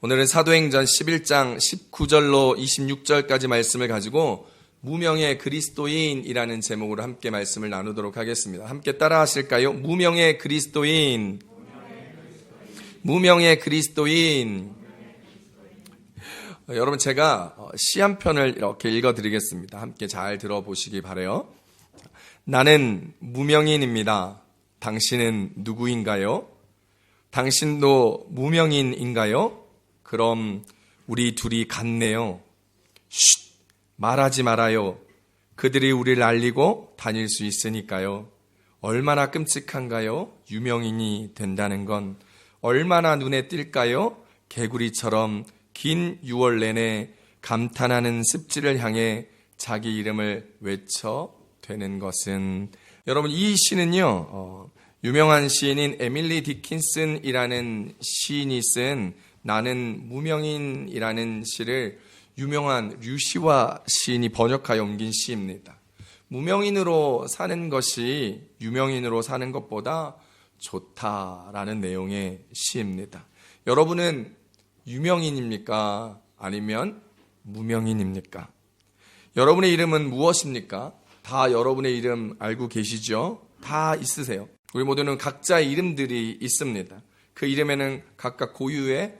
오늘은 사도행전 11장 19절로 26절까지 말씀을 가지고 무명의 그리스도인이라는 제목으로 함께 말씀을 나누도록 하겠습니다. 함께 따라 하실까요? 무명의 그리스도인. 무명의 그리스도인. 여러분, 제가 시 한 편을 이렇게 읽어드리겠습니다. 함께 잘 들어보시기 바라요. 나는 무명인입니다. 당신은 누구인가요? 당신도 무명인인가요? 그럼 우리 둘이 같네요. 쉿! 말하지 말아요. 그들이 우리를 알리고 다닐 수 있으니까요. 얼마나 끔찍한가요? 유명인이 된다는 건 얼마나 눈에 띌까요? 개구리처럼 긴 6월 내내 감탄하는 습지를 향해 자기 이름을 외쳐대는 것은. 여러분, 이 시는요, 유명한 시인인 에밀리 디킨슨이라는 시인이 쓴 나는 무명인이라는 시를 유명한 류시화 시인이 번역하여 옮긴 시입니다. 무명인으로 사는 것이 유명인으로 사는 것보다 좋다라는 내용의 시입니다. 여러분은 유명인입니까? 아니면 무명인입니까? 여러분의 이름은 무엇입니까? 다 여러분의 이름 알고 계시죠? 다 있으세요. 우리 모두는 각자의 이름들이 있습니다. 그 이름에는 각각 고유의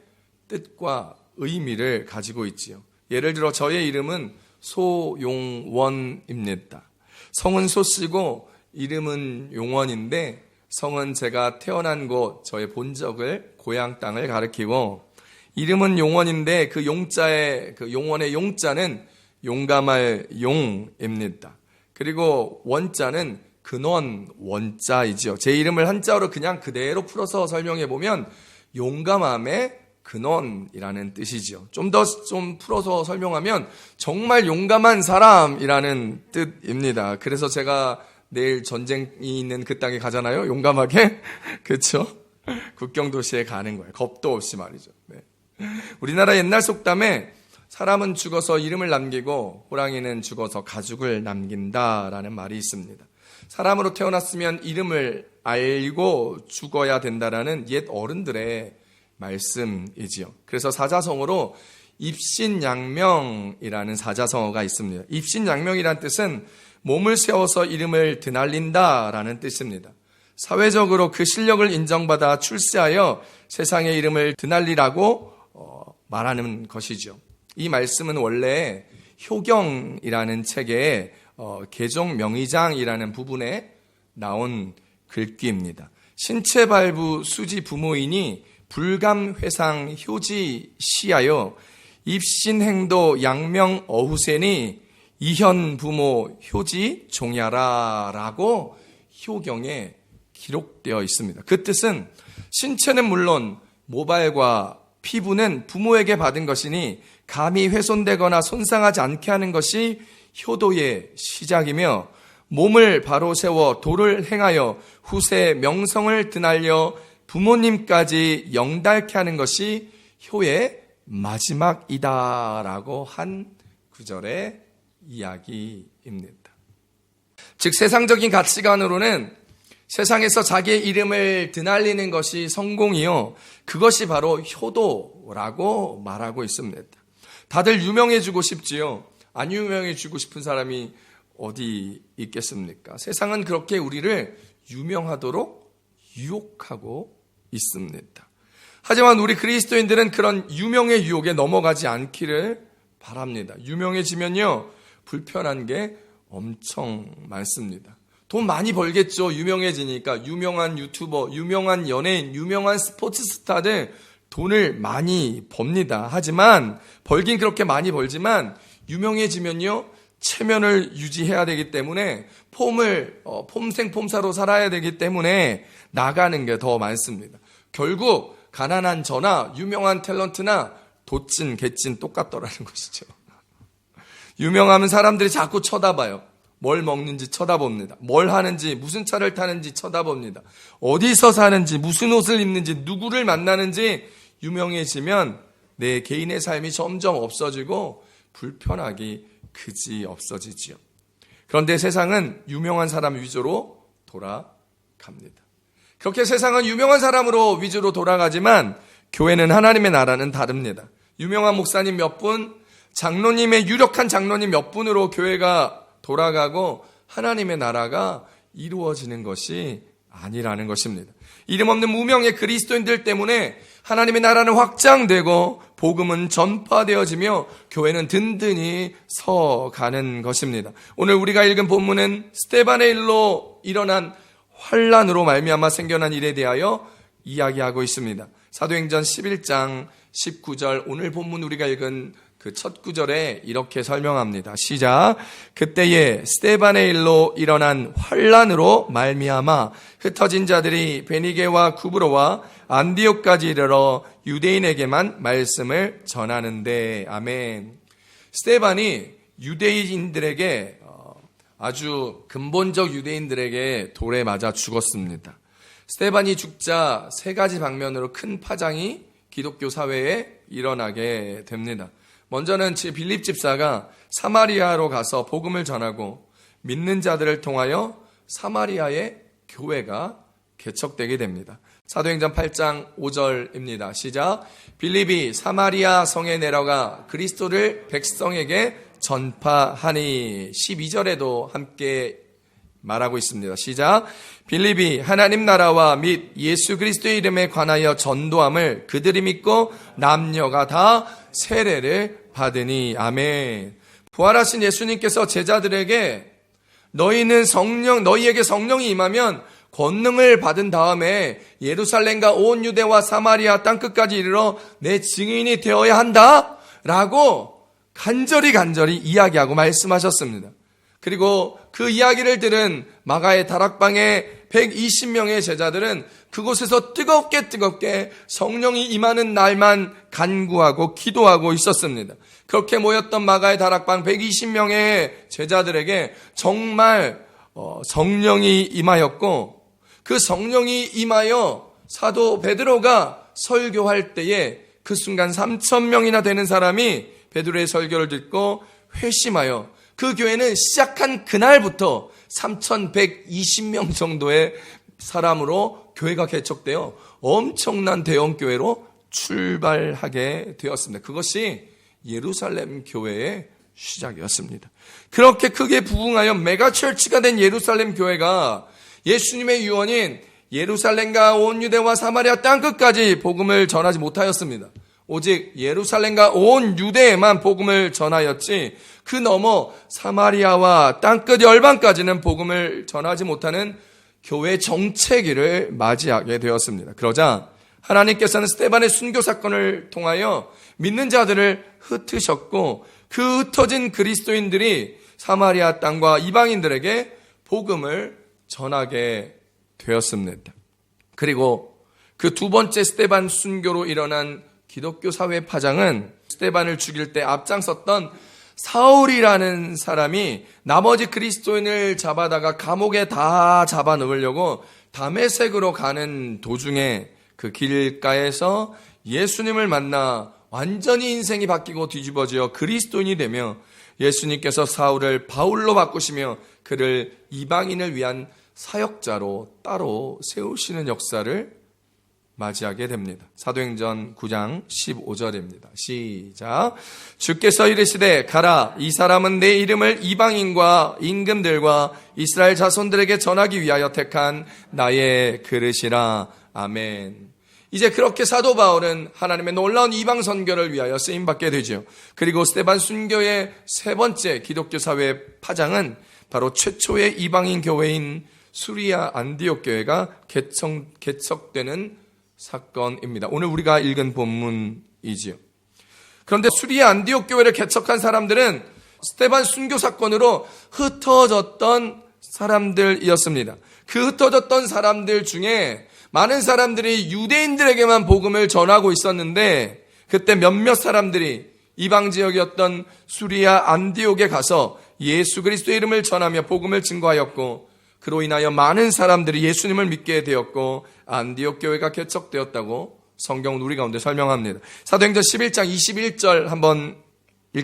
뜻과 의미를 가지고 있지요. 예를 들어 저의 이름은 소용원입니다. 성은 소씨고 이름은 용원인데, 성은 제가 태어난 곳, 저의 본적을, 고향 땅을 가리키고, 이름은 용원인데 그 용자의, 그 용원의 용자는 용감할 용입니다. 그리고 원자는 근원 원자이지요. 제 이름을 한자어로 그냥 그대로 풀어서 설명해 보면 용감함의 근원이라는 뜻이죠. 좀 풀어서 설명하면 정말 용감한 사람이라는 뜻입니다. 그래서 제가 내일 전쟁이 있는 그 땅에 가잖아요. 용감하게. 그렇죠? 국경도시에 가는 거예요. 겁도 없이 말이죠. 네. 우리나라 옛날 속담에 사람은 죽어서 이름을 남기고 호랑이는 죽어서 가죽을 남긴다라는 말이 있습니다. 사람으로 태어났으면 이름을 알고 죽어야 된다라는 옛 어른들의 말씀이지요. 그래서 사자성어로 입신양명이라는 사자성어가 있습니다. 입신양명이란 뜻은 몸을 세워서 이름을 드날린다라는 뜻입니다. 사회적으로 그 실력을 인정받아 출세하여 세상의 이름을 드날리라고 말하는 것이죠. 이 말씀은 원래 효경이라는 책의 개종 명의장이라는 부분에 나온 글귀입니다. 신체발부 수지 부모인이 불감회상 효지 시하여 입신행도 양명 어후세니 이현 부모 효지 종야라라고 효경에 기록되어 있습니다. 그 뜻은 신체는 물론 모발과 피부는 부모에게 받은 것이니 감히 훼손되거나 손상하지 않게 하는 것이 효도의 시작이며, 몸을 바로 세워 도를 행하여 후세 명성을 드날려 부모님까지 영달케 하는 것이 효의 마지막이다라고 한 구절의 이야기입니다. 즉, 세상적인 가치관으로는 세상에서 자기의 이름을 드날리는 것이 성공이요, 그것이 바로 효도라고 말하고 있습니다. 다들 유명해지고 싶지요. 안 유명해지고 싶은 사람이 어디 있겠습니까? 세상은 그렇게 우리를 유명하도록 유혹하고 있습니다. 하지만 우리 그리스도인들은 그런 유명의 유혹에 넘어가지 않기를 바랍니다. 유명해지면요, 불편한 게 엄청 많습니다. 돈 많이 벌겠죠. 유명해지니까. 유명한 유튜버, 유명한 연예인, 유명한 스포츠 스타들 돈을 많이 법니다. 하지만 벌긴 그렇게 많이 벌지만 유명해지면요, 체면을 유지해야 되기 때문에 폼생폼사로 살아야 되기 때문에 나가는 게 더 많습니다. 결국 가난한 저나 유명한 탤런트나 도찐 개찐 똑같더라는 것이죠. 유명하면 사람들이 자꾸 쳐다봐요. 뭘 먹는지 쳐다봅니다. 뭘 하는지, 무슨 차를 타는지 쳐다봅니다. 어디서 사는지, 무슨 옷을 입는지, 누구를 만나는지. 유명해지면 내 개인의 삶이 점점 없어지고 불편하기 그지 없어지지요. 그런데 세상은 유명한 사람 위주로 돌아갑니다. 그렇게 세상은 유명한 사람으로 위주로 돌아가지만 교회는 하나님의 나라는 다릅니다. 유명한 목사님 몇 분, 장로님의 유력한 장로님 몇 분으로 교회가 돌아가고 하나님의 나라가 이루어지는 것이 아니라는 것입니다. 이름 없는 무명의 그리스도인들 때문에 하나님의 나라는 확장되고 복음은 전파되어지며 교회는 든든히 서가는 것입니다. 오늘 우리가 읽은 본문은 스데반의 일로 일어난 환란으로 말미암아 생겨난 일에 대하여 이야기하고 있습니다. 사도행전 11장 19절, 오늘 본문 우리가 읽은 그 첫 구절에 이렇게 설명합니다. 시작. 그때에 스데반의 일로 일어난 환란으로 말미암아 흩어진 자들이 베니게와 구브로와 안디옥까지 이르러 유대인에게만 말씀을 전하는데. 아멘. 스데반이 유대인들에게 아주 근본적 유대인들에게 돌에 맞아 죽었습니다. 스데반이 죽자 세 가지 방면으로 큰 파장이 기독교 사회에 일어나게 됩니다. 먼저는 빌립 집사가 사마리아로 가서 복음을 전하고 믿는 자들을 통하여 사마리아의 교회가 개척되게 됩니다. 사도행전 8장 5절입니다. 시작. 빌립이 사마리아 성에 내려가 그리스도를 백성에게 전파하니. 12절에도 함께 말하고 있습니다. 시작. 빌립이 하나님 나라와 및 예수 그리스도의 이름에 관하여 전도함을 그들이 믿고 남녀가 다 세례를 받으니. 아멘. 부활하신 예수님께서 제자들에게 너희에게 성령이 임하면 권능을 받은 다음에 예루살렘과 온 유대와 사마리아 땅끝까지 이르러 내 증인이 되어야 한다 라고 간절히 이야기하고 말씀하셨습니다. 그리고 그 이야기를 들은 마가의 다락방의 120명의 제자들은 그곳에서 뜨겁게 성령이 임하는 날만 간구하고 기도하고 있었습니다. 그렇게 모였던 마가의 다락방 120명의 제자들에게 정말 성령이 임하였고, 그 성령이 임하여 사도 베드로가 설교할 때에 그 순간 3,000명이나 되는 사람이 베드로의 설교를 듣고 회심하여 그 교회는 시작한 그날부터 3,120명 정도의 사람으로 교회가 개척되어 엄청난 대형교회로 출발하게 되었습니다. 그것이 예루살렘 교회의 시작이었습니다. 그렇게 크게 부흥하여 메가처치가 된 예루살렘 교회가 예수님의 유언인 예루살렘과 온 유대와 사마리아 땅끝까지 복음을 전하지 못하였습니다. 오직 예루살렘과 온 유대에만 복음을 전하였지 그 너머 사마리아와 땅끝 열방까지는 복음을 전하지 못하는 교회 정체기를 맞이하게 되었습니다. 그러자 하나님께서는 스데반의 순교 사건을 통하여 믿는 자들을 흩으셨고 그 흩어진 그리스도인들이 사마리아 땅과 이방인들에게 복음을 전하게 되었습니다. 그리고 그 두 번째 스데반 순교로 일어난 기독교 사회 파장은 스데반을 죽일 때 앞장섰던 사울이라는 사람이 나머지 그리스도인을 잡아다가 감옥에 다 잡아넣으려고 다메섹으로 가는 도중에 그 길가에서 예수님을 만나 완전히 인생이 바뀌고 뒤집어져 그리스도인이 되며 예수님께서 사울을 바울로 바꾸시며 그를 이방인을 위한 사역자로 따로 세우시는 역사를 맞이하게 됩니다. 사도행전 9장 15절입니다. 시작. 주께서 이르시되 가라, 이 사람은 내 이름을 이방인과 임금들과 이스라엘 자손들에게 전하기 위하여 택한 나의 그릇이라. 아멘. 이제 그렇게 사도 바울은 하나님의 놀라운 이방 선교를 위하여 쓰임받게 되죠. 그리고 스데반 순교의 세 번째 기독교 사회의 파장은 바로 최초의 이방인 교회인 수리아 안디옥 교회가 개척되는 사건입니다. 오늘 우리가 읽은 본문이지요. 그런데 수리아 안디옥 교회를 개척한 사람들은 스데반 순교 사건으로 흩어졌던 사람들이었습니다. 그 흩어졌던 사람들 중에 많은 사람들이 유대인들에게만 복음을 전하고 있었는데 그때 몇몇 사람들이 이방 지역이었던 수리아 안디옥에 가서 예수 그리스도의 이름을 전하며 복음을 증거하였고 그로 인하여 많은 사람들이 예수님을 믿게 되었고 안디옥 교회가 개척되었다고 성경은 우리 가운데 설명합니다. 사도행전 11장 21절 한번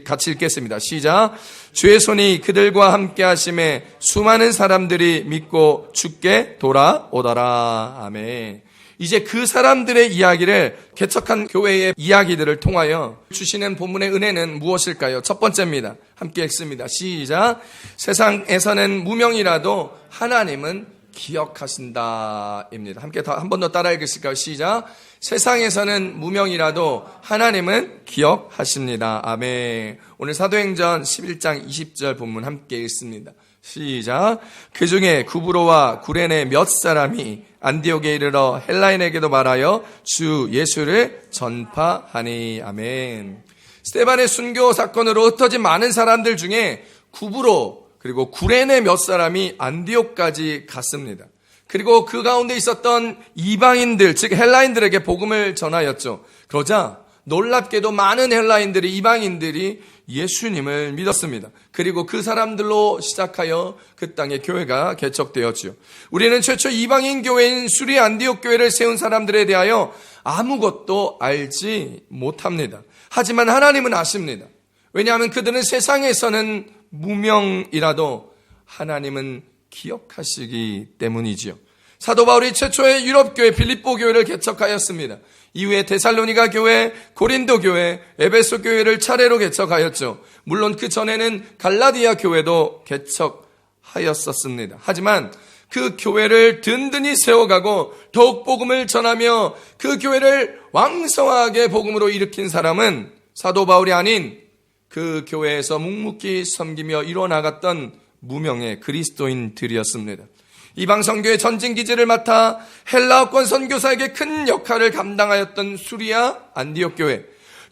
같이 읽겠습니다. 시작. 주의 손이 그들과 함께 하심에 수많은 사람들이 믿고 주께 돌아오더라. 아멘. 이제 그 사람들의 이야기를 개척한 교회의 이야기들을 통하여 주시는 본문의 은혜는 무엇일까요? 첫 번째입니다. 함께 읽습니다. 시작. 세상에서는 무명이라도 하나님은 기억하신다 입니다. 함께 한 번 더 따라 읽으실까요? 시작. 세상에서는 무명이라도 하나님은 기억하십니다. 아멘. 오늘 사도행전 11장 20절 본문 함께 읽습니다. 시작. 그 중에 구브로와 구레네 몇 사람이 안디옥에 이르러 헬라인에게도 말하여 주 예수를 전파하니. 아멘. 스데반의 순교 사건으로 흩어진 많은 사람들 중에 구브로 그리고 구레네 몇 사람이 안디옥까지 갔습니다. 그리고 그 가운데 있었던 이방인들, 즉 헬라인들에게 복음을 전하였죠. 그러자 놀랍게도 많은 헬라인들이, 이방인들이 예수님을 믿었습니다. 그리고 그 사람들로 시작하여 그 땅에 교회가 개척되었지요. 우리는 최초 이방인 교회인 수리 안디옥 교회를 세운 사람들에 대하여 아무것도 알지 못합니다. 하지만 하나님은 아십니다. 왜냐하면 그들은 세상에서는 무명이라도 하나님은 기억하시기 때문이지요. 사도 바울이 최초의 유럽교회 빌립보 교회를 개척하였습니다. 이후에 데살로니가 교회, 고린도 교회, 에베소 교회를 차례로 개척하였죠. 물론 그 전에는 갈라디아 교회도 개척하였었습니다. 하지만 그 교회를 든든히 세워가고 더욱 복음을 전하며 그 교회를 왕성하게 복음으로 일으킨 사람은 사도 바울이 아닌 그 교회에서 묵묵히 섬기며 이뤄나갔던 무명의 그리스도인들이었습니다. 이방 선교의 전진 기지를 맡아 헬라어권 선교사에게 큰 역할을 감당하였던 수리아 안디옥 교회,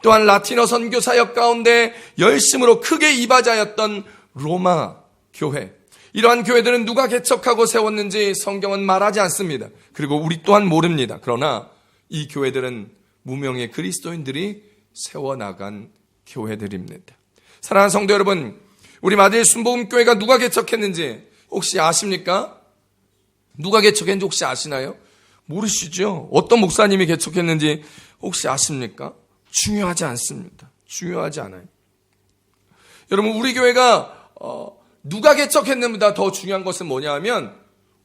또한 라틴어 선교 사역 가운데 열심으로 크게 이바자였던 로마 교회, 이러한 교회들은 누가 개척하고 세웠는지 성경은 말하지 않습니다. 그리고 우리 또한 모릅니다. 그러나 이 교회들은 무명의 그리스도인들이 세워나간 교회들입니다. 사랑하는 성도 여러분, 우리 마들 순복음교회가 누가 개척했는지 혹시 아십니까? 누가 개척했는지 혹시 아시나요? 모르시죠? 어떤 목사님이 개척했는지 혹시 아십니까? 중요하지 않습니다. 중요하지 않아요. 여러분, 우리 교회가 누가 개척했는지보다 더 중요한 것은 뭐냐 하면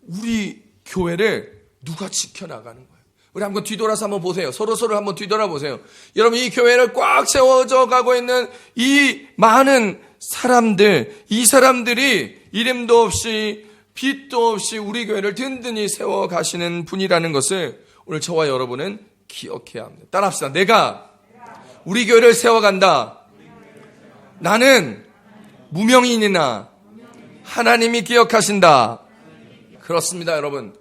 우리 교회를 누가 지켜나가는 거예요. 우리 한번 뒤돌아서 한번 보세요. 서로서로 한번 뒤돌아보세요. 여러분, 이 교회를 꽉 채워져 가고 있는 이 많은 사람들, 이 사람들이 이름도 없이 빛도 없이 우리 교회를 든든히 세워가시는 분이라는 것을 오늘 저와 여러분은 기억해야 합니다. 따라합시다. 내가 우리 교회를 세워간다. 나는 무명인이나 하나님이 기억하신다. 그렇습니다, 여러분.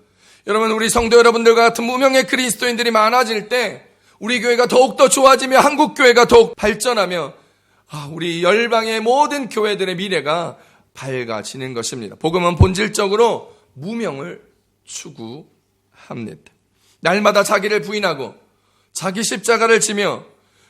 여러분, 우리 성도 여러분들과 같은 무명의 그리스도인들이 많아질 때 우리 교회가 더욱더 좋아지며 한국 교회가 더욱 발전하며 우리 열방의 모든 교회들의 미래가 밝아지는 것입니다. 복음은 본질적으로 무명을 추구합니다. 날마다 자기를 부인하고 자기 십자가를 지며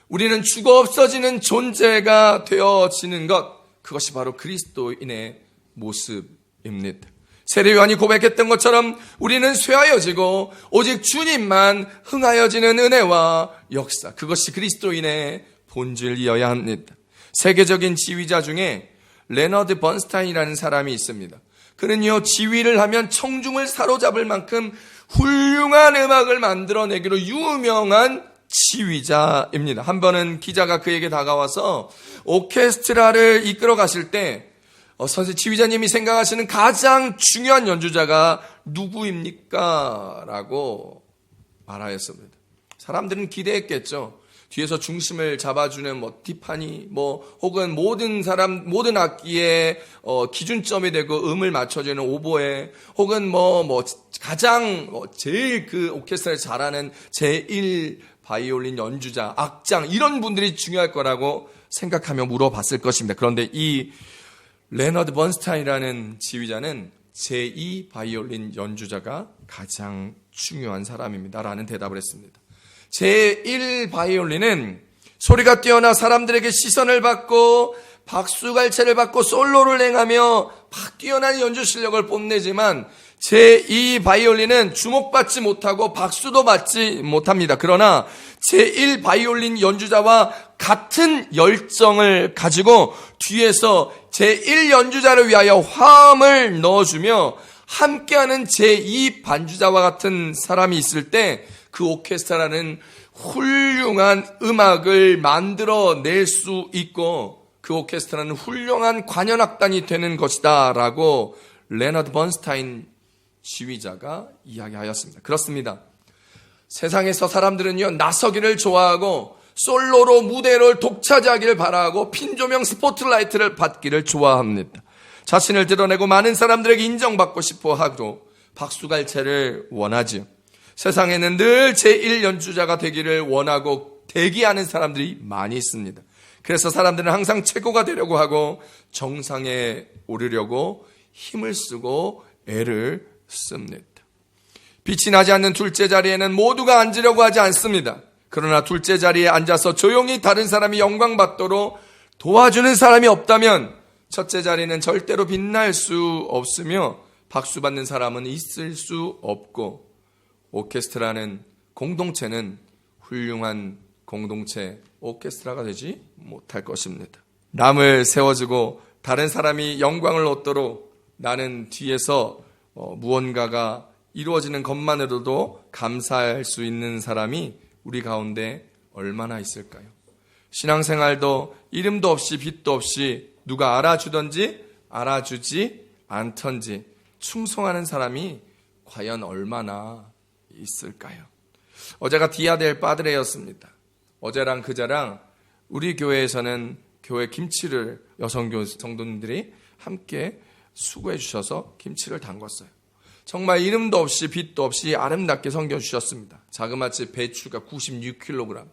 우리는 죽어 없어지는 존재가 되어지는 것, 그것이 바로 그리스도인의 모습입니다. 세례 요한이 고백했던 것처럼 우리는 쇠하여지고 오직 주님만 흥하여지는 은혜와 역사, 그것이 그리스도인의 본질이어야 합니다. 세계적인 지휘자 중에 레너드 번스타인이라는 사람이 있습니다. 그는요, 지휘를 하면 청중을 사로잡을 만큼 훌륭한 음악을 만들어내기로 유명한 지휘자입니다. 한 번은 기자가 그에게 다가와서 오케스트라를 이끌어 가실 때 선생 지휘자님이 생각하시는 가장 중요한 연주자가 누구입니까? 라고 말하였습니다. 사람들은 기대했겠죠. 뒤에서 중심을 잡아주는 티파니, 혹은 모든 악기에 기준점이 되고 음을 맞춰주는 오보에, 혹은 가장 제일 그 오케스트라를 잘하는 제1 바이올린 연주자, 악장, 이런 분들이 중요할 거라고 생각하며 물어봤을 것입니다. 그런데 이 레너드 번스타인이라는 지휘자는 제2 바이올린 연주자가 가장 중요한 사람입니다. 라는 대답을 했습니다. 제1 바이올린은 소리가 뛰어나 사람들에게 시선을 받고 박수갈채를 받고 솔로를 행하며 막 뛰어난 연주 실력을 뽐내지만 제2 바이올린은 주목받지 못하고 박수도 받지 못합니다. 그러나 제1 바이올린 연주자와 같은 열정을 가지고 뒤에서 제1 연주자를 위하여 화음을 넣어주며 함께하는 제2 반주자와 같은 사람이 있을 때 그 오케스트라는 훌륭한 음악을 만들어낼 수 있고 그 오케스트라는 훌륭한 관현악단이 되는 것이다 라고 레너드 번스타인 지휘자가 이야기하였습니다. 그렇습니다. 세상에서 사람들은요, 나서기를 좋아하고 솔로로 무대를 독차지하기를 바라고 핀조명 스포트라이트를 받기를 좋아합니다. 자신을 드러내고 많은 사람들에게 인정받고 싶어 하고 박수갈채를 원하지요. 세상에는 늘 제1연주자가 되기를 원하고 대기하는 사람들이 많이 있습니다. 그래서 사람들은 항상 최고가 되려고 하고 정상에 오르려고 힘을 쓰고 애를 씁니다. 빛이 나지 않는 둘째 자리에는 모두가 앉으려고 하지 않습니다. 그러나 둘째 자리에 앉아서 조용히 다른 사람이 영광받도록 도와주는 사람이 없다면 첫째 자리는 절대로 빛날 수 없으며 박수 받는 사람은 있을 수 없고 오케스트라는 공동체는 훌륭한 공동체 오케스트라가 되지 못할 것입니다. 남을 세워주고 다른 사람이 영광을 얻도록 나는 뒤에서 무언가가 이루어지는 것만으로도 감사할 수 있는 사람이 우리 가운데 얼마나 있을까요? 신앙생활도 이름도 없이 빛도 없이 누가 알아주든지 알아주지 않던지 충성하는 사람이 과연 얼마나 있을까요? 어제가 디아델 빠드레였습니다. 어제랑 그제랑 우리 교회에서는 교회 김치를 여성 성도님들이 함께 수고해 주셔서 김치를 담궜어요. 정말 이름도 없이 빛도 없이 아름답게 섬겨주셨습니다. 자그마치 배추가 96kg,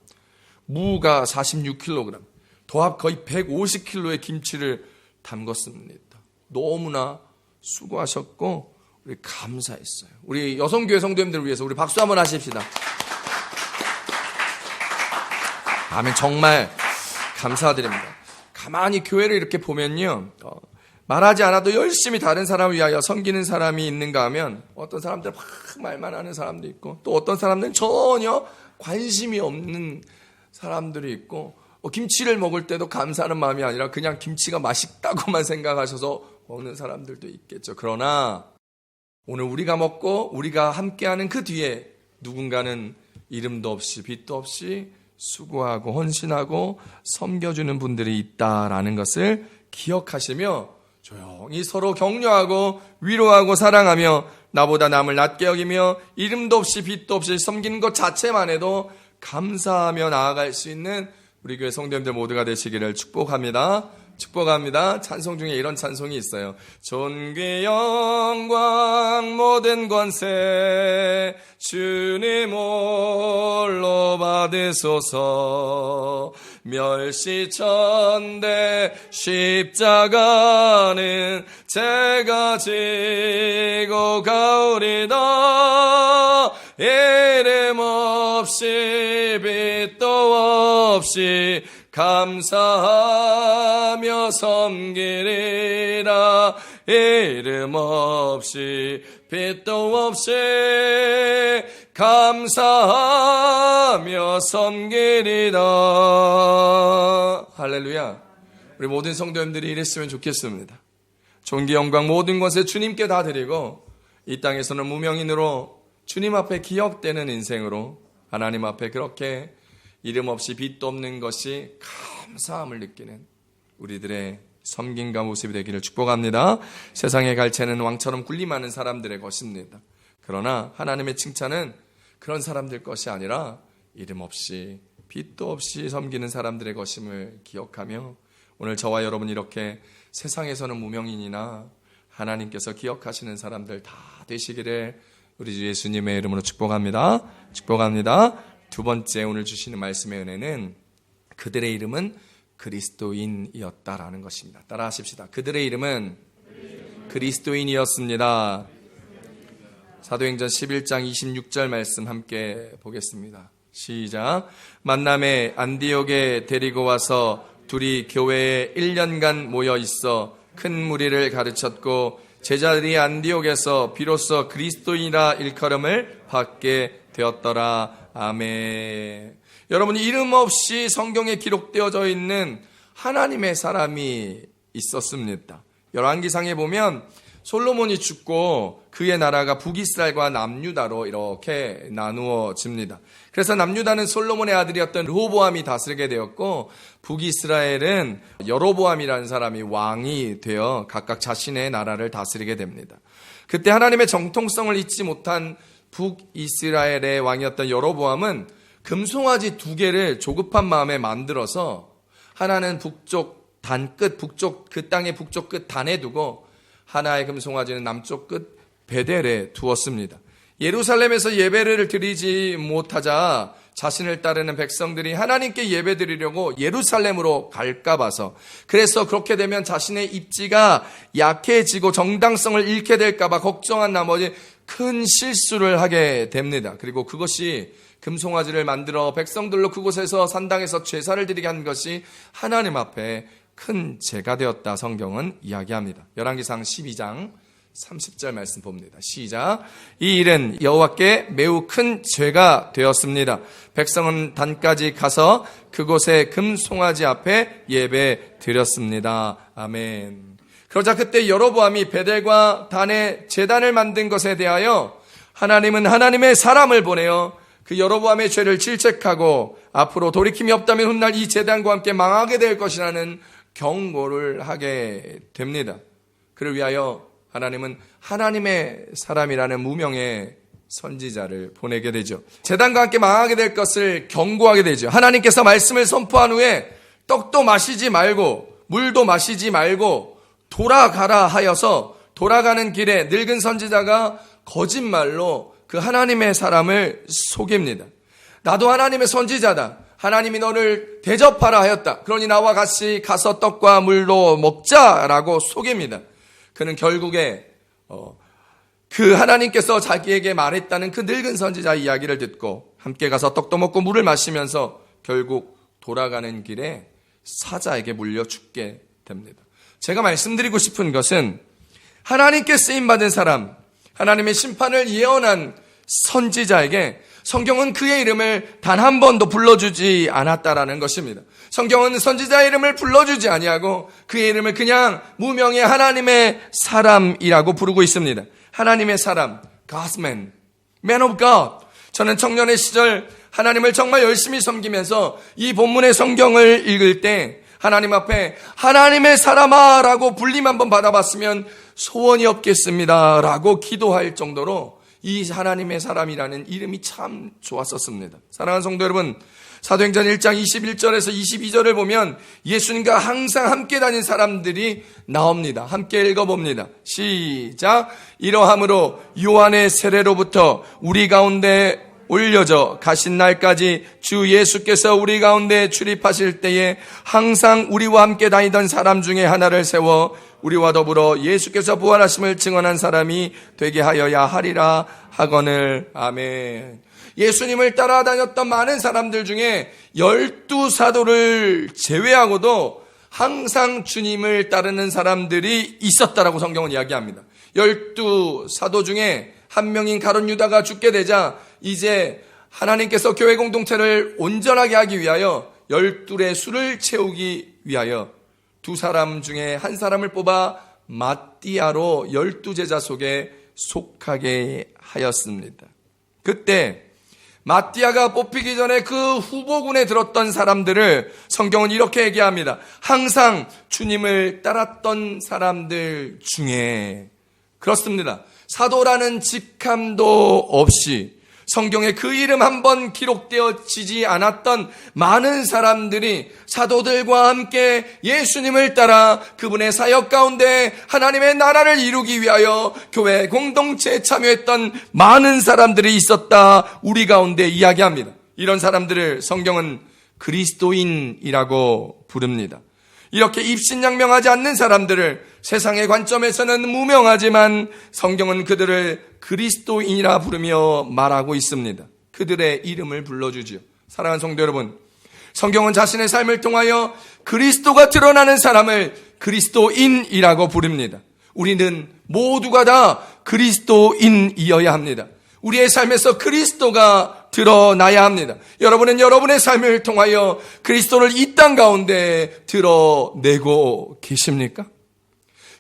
무가 46kg, 도합 거의 150kg의 김치를 담궜습니다. 너무나 수고하셨고 우리 감사했어요. 우리 여성교회 성도님들을 위해서 우리 박수 한번 하십시다. 아멘. 정말 감사드립니다. 가만히 교회를 이렇게 보면요, 말하지 않아도 열심히 다른 사람을 위하여 섬기는 사람이 있는가 하면 어떤 사람들은 막 말만 하는 사람도 있고 또 어떤 사람들은 전혀 관심이 없는 사람들이 있고 김치를 먹을 때도 감사하는 마음이 아니라 그냥 김치가 맛있다고만 생각하셔서 먹는 사람들도 있겠죠. 그러나 오늘 우리가 먹고 우리가 함께하는 그 뒤에 누군가는 이름도 없이 빛도 없이 수고하고 헌신하고 섬겨주는 분들이 있다라는 것을 기억하시며 조용히 서로 격려하고 위로하고 사랑하며 나보다 남을 낮게 여기며 이름도 없이 빛도 없이 섬기는 것 자체만 해도 감사하며 나아갈 수 있는 우리 교회 성도님들 모두가 되시기를 축복합니다. 축복합니다. 찬송 중에 이런 찬송이 있어요. 존귀 영광 모든 권세 주님 홀로 받으소서. 멸시천대 십자가는 제가 지고 가오리다. 이름 없이 빛도 없이 감사하며 섬기리라. 이름 없이 빛도 없이 감사하며 섬기리라. 할렐루야. 우리 모든 성도님들이 이랬으면 좋겠습니다. 존귀 영광 모든 것을 주님께 다 드리고 이 땅에서는 무명인으로 주님 앞에 기억되는 인생으로 하나님 앞에 그렇게 이름 없이 빛도 없는 것이 감사함을 느끼는 우리들의 섬김과 모습이 되기를 축복합니다. 세상의 갈채는 왕처럼 군림하는 사람들의 것입니다. 그러나 하나님의 칭찬은 그런 사람들 것이 아니라 이름 없이 빛도 없이 섬기는 사람들의 것임을 기억하며 오늘 저와 여러분 이렇게 세상에서는 무명인이나 하나님께서 기억하시는 사람들 다 되시기를 우리 주 예수님의 이름으로 축복합니다. 축복합니다. 두 번째 오늘 주시는 말씀의 은혜는 그들의 이름은 그리스도인이었다라는 것입니다. 따라 하십시다. 그들의 이름은 그리스도인이었습니다. 사도행전 11장 26절 말씀 함께 보겠습니다. 시작. 만남에 안디옥에 데리고 와서 둘이 교회에 1년간 모여 있어 큰 무리를 가르쳤고 제자들이 안디옥에서 비로소 그리스도인이라 일컬음을 받게 되었더라. 아멘. 여러분, 이름 없이 성경에 기록되어져 있는 하나님의 사람이 있었습니다. 열왕기상에 보면 솔로몬이 죽고 그의 나라가 북이스라엘과 남유다로 이렇게 나누어집니다. 그래서 남유다는 솔로몬의 아들이었던 르호보암이 다스리게 되었고, 북이스라엘은 여로보암이라는 사람이 왕이 되어 각각 자신의 나라를 다스리게 됩니다. 그때 하나님의 정통성을 잊지 못한 북이스라엘의 왕이었던 여로보암은 금송아지 2개를 조급한 마음에 만들어서, 하나는 북쪽 단끝, 그 땅의 북쪽 끝 단에 두고 하나의 금송아지는 남쪽 끝 베델에 두었습니다. 예루살렘에서 예배를 드리지 못하자 자신을 따르는 백성들이 하나님께 예배 드리려고 예루살렘으로 갈까 봐서, 그래서 그렇게 되면 자신의 입지가 약해지고 정당성을 잃게 될까 봐 걱정한 나머지 큰 실수를 하게 됩니다. 그리고 그것이 금송아지를 만들어 백성들로 그곳에서 산당에서 제사를 드리게 한 것이 하나님 앞에 큰 죄가 되었다, 성경은 이야기합니다. 열왕기상 12장 30절 말씀 봅니다. 시작. 이 일은 여호와께 매우 큰 죄가 되었습니다. 백성은 단까지 가서 그곳에 금송아지 앞에 예배 드렸습니다. 아멘. 그러자 그때 여로보암이 베델과 단에 제단을 만든 것에 대하여 하나님은 하나님의 사람을 보내어 그 여로보암의 죄를 질책하고 앞으로 돌이킴이 없다면 훗날 이 제단과 함께 망하게 될 것이라는 경고를 하게 됩니다. 그를 위하여 하나님은 하나님의 사람이라는 무명의 선지자를 보내게 되죠. 제단과 함께 망하게 될 것을 경고하게 되죠. 하나님께서 말씀을 선포한 후에 떡도 마시지 말고 물도 마시지 말고 돌아가라 하여서, 돌아가는 길에 늙은 선지자가 거짓말로 그 하나님의 사람을 속입니다. 나도 하나님의 선지자다. 하나님이 너를 대접하라 하였다. 그러니 나와 같이 가서 떡과 물로 먹자라고 속입니다. 그는 결국에 그 하나님께서 자기에게 말했다는 그 늙은 선지자 이야기를 듣고 함께 가서 떡도 먹고 물을 마시면서 결국 돌아가는 길에 사자에게 물려 죽게 됩니다. 제가 말씀드리고 싶은 것은, 하나님께 쓰임받은 사람, 하나님의 심판을 예언한 선지자에게 성경은 그의 이름을 단 한 번도 불러주지 않았다라는 것입니다. 성경은 선지자의 이름을 불러주지 아니하고 그의 이름을 그냥 무명의 하나님의 사람이라고 부르고 있습니다. 하나님의 사람, God's man, man of God. 저는 청년의 시절 하나님을 정말 열심히 섬기면서 이 본문의 성경을 읽을 때 하나님 앞에 하나님의 사람아 라고 불림 한번 받아봤으면 소원이 없겠습니다 라고 기도할 정도로 이 하나님의 사람이라는 이름이 참 좋았었습니다. 사랑하는 성도 여러분, 사도행전 1장 21절에서 22절을 보면 예수님과 항상 함께 다닌 사람들이 나옵니다. 함께 읽어봅니다. 시작. 이러함으로 요한의 세례로부터 우리 가운데 올려져 가신 날까지 주 예수께서 우리 가운데 출입하실 때에 항상 우리와 함께 다니던 사람 중에 하나를 세워 우리와 더불어 예수께서 부활하심을 증언한 사람이 되게 하여야 하리라 하거늘. 아멘. 예수님을 따라다녔던 많은 사람들 중에 12사도를 제외하고도 항상 주님을 따르는 사람들이 있었다라고 성경은 이야기합니다. 12사도 중에 한 명인 가룟 유다가 죽게 되자 이제 하나님께서 교회 공동체를 온전하게 하기 위하여 12의 수를 채우기 위하여 2사람 중에 한 사람을 뽑아 마띠아로 12제자 속에 속하게 하였습니다. 그때 마띠아가 뽑히기 전에 그 후보군에 들었던 사람들을 성경은 이렇게 얘기합니다. 항상 주님을 따랐던 사람들 중에. 그렇습니다. 사도라는 직함도 없이 성경에 그 이름 한 번 기록되어지지 않았던 많은 사람들이 사도들과 함께 예수님을 따라 그분의 사역 가운데 하나님의 나라를 이루기 위하여 교회 공동체에 참여했던 많은 사람들이 있었다, 우리 가운데 이야기합니다. 이런 사람들을 성경은 그리스도인이라고 부릅니다. 이렇게 입신양명하지 않는 사람들을 세상의 관점에서는 무명하지만 성경은 그들을 그리스도인이라 부르며 말하고 있습니다. 그들의 이름을 불러주지요. 사랑하는 성도 여러분, 성경은 자신의 삶을 통하여 그리스도가 드러나는 사람을 그리스도인이라고 부릅니다. 우리는 모두가 다 그리스도인이어야 합니다. 우리의 삶에서 그리스도가 드러나야 합니다. 여러분은 여러분의 삶을 통하여 그리스도를 이 땅 가운데 드러내고 계십니까?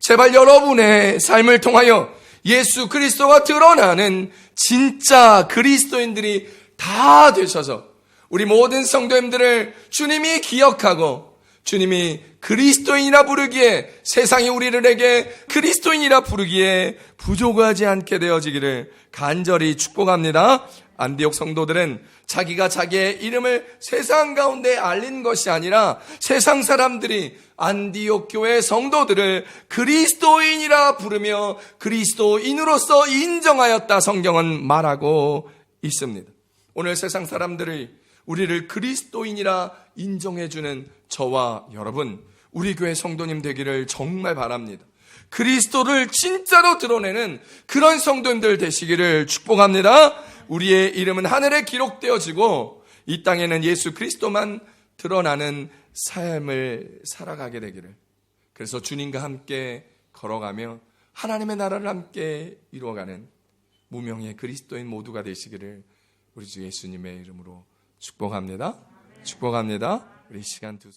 제발 여러분의 삶을 통하여 예수 그리스도가 드러나는 진짜 그리스도인들이 다 되셔서 우리 모든 성도님들을 주님이 기억하고 주님이 그리스도인이라 부르기에, 세상이 우리들에게 그리스도인이라 부르기에 부족하지 않게 되어지기를 간절히 축복합니다. 안디옥 성도들은 자기가 자기의 이름을 세상 가운데 알린 것이 아니라 세상 사람들이 안디옥 교회 성도들을 그리스도인이라 부르며 그리스도인으로서 인정하였다, 성경은 말하고 있습니다. 오늘 세상 사람들이 우리를 그리스도인이라 인정해주는 저와 여러분, 우리 교회 성도님 되기를 정말 바랍니다. 그리스도를 진짜로 드러내는 그런 성도님들 되시기를 축복합니다. 우리의 이름은 하늘에 기록되어지고 이 땅에는 예수 그리스도만 드러나는 삶을 살아가게 되기를, 그래서 주님과 함께 걸어가며 하나님의 나라를 함께 이루어가는 무명의 그리스도인 모두가 되시기를 우리 주 예수님의 이름으로 축복합니다. 축복합니다. 우리 시간 두